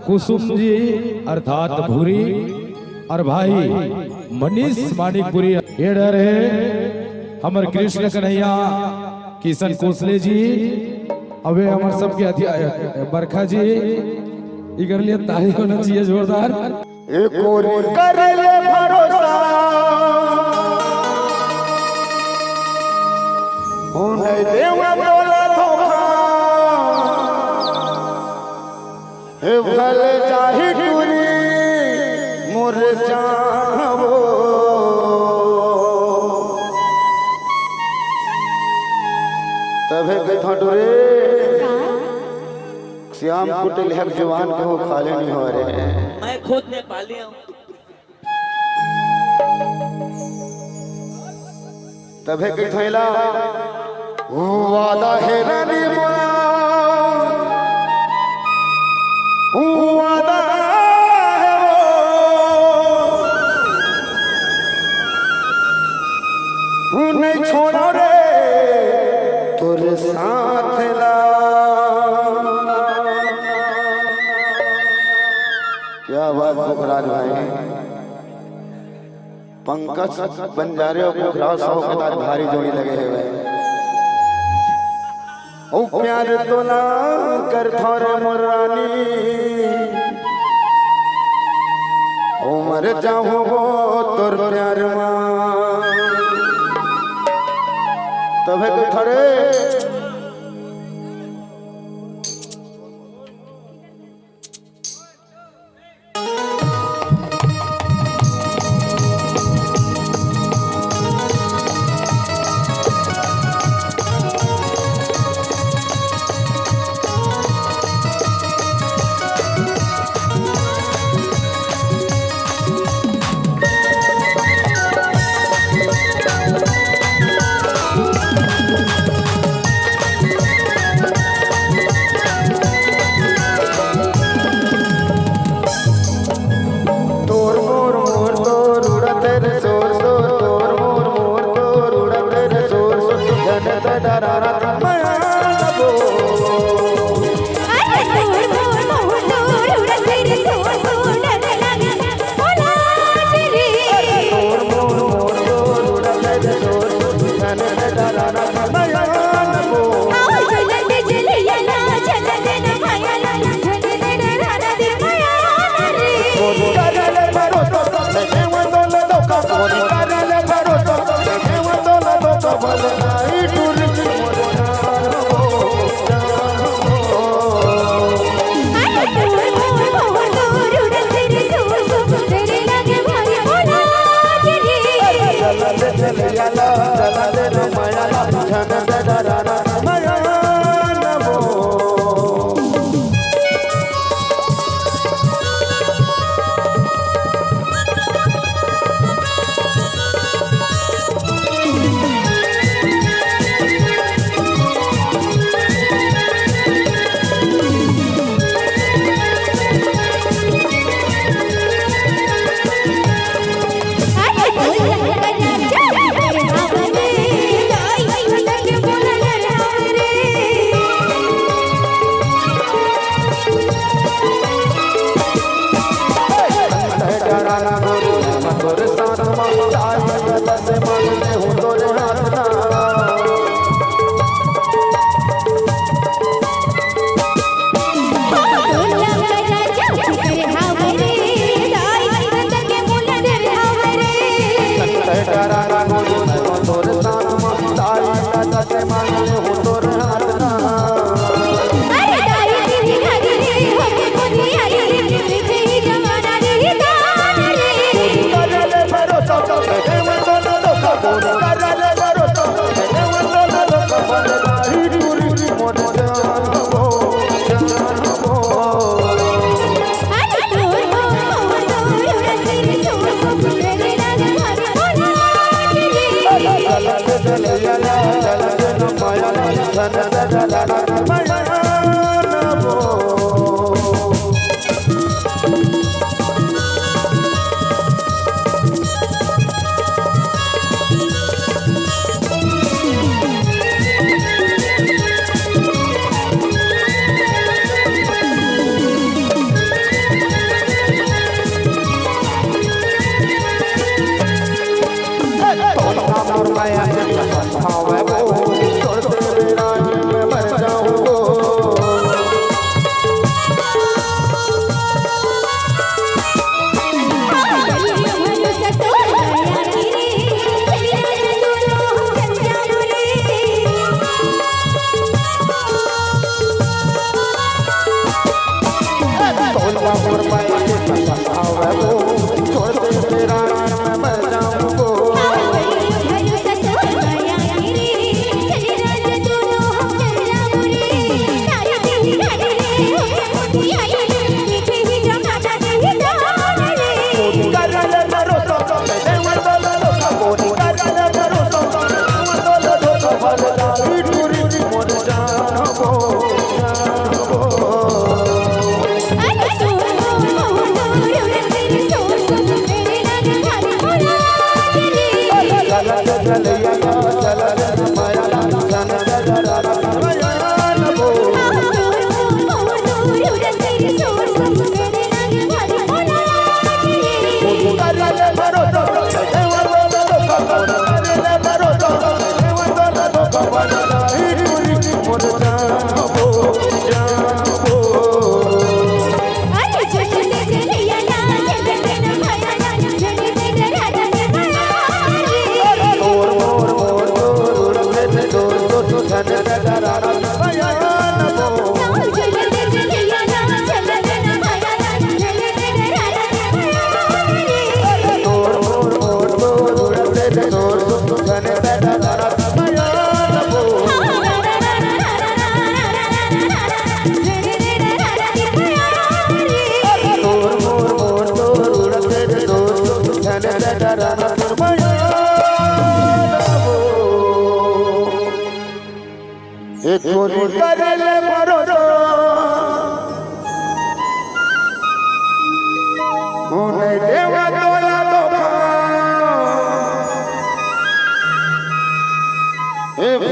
कुसुम जी अर्थात भूरी और भाई मनीष मानिकपुरी एडर है हमर कृष्ण कन्हैया किशन कोसले जी अबे हमार सबके अध्यक्ष बरखा जी इगर लिए ताली होना चाहिए जोरदार। एक और कर ले भरोसा होने देवा तोला धोखा हे भले चाहे टूरी मोर चाहो तबे कथा टूरे श्याम कुटिल है जवान को खाले नहीं हो रहे हैं। मैं खुद ने पाली हूँ। तबे कई थैला वादा है रानी मोरा वादा है वो नहीं छोड़ा रे तोरे साथ ला क्या बात बुखराज भाई पंकज बंजारे और बुखराज सौ के साथ भारी जोड़ी लगे हुए ओ प्यार तो ना कर थोरे मोरानी ओ मर जाऊं वो तोर प्यार मां तबे को थोड़े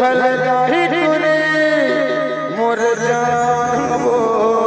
फल मोर जान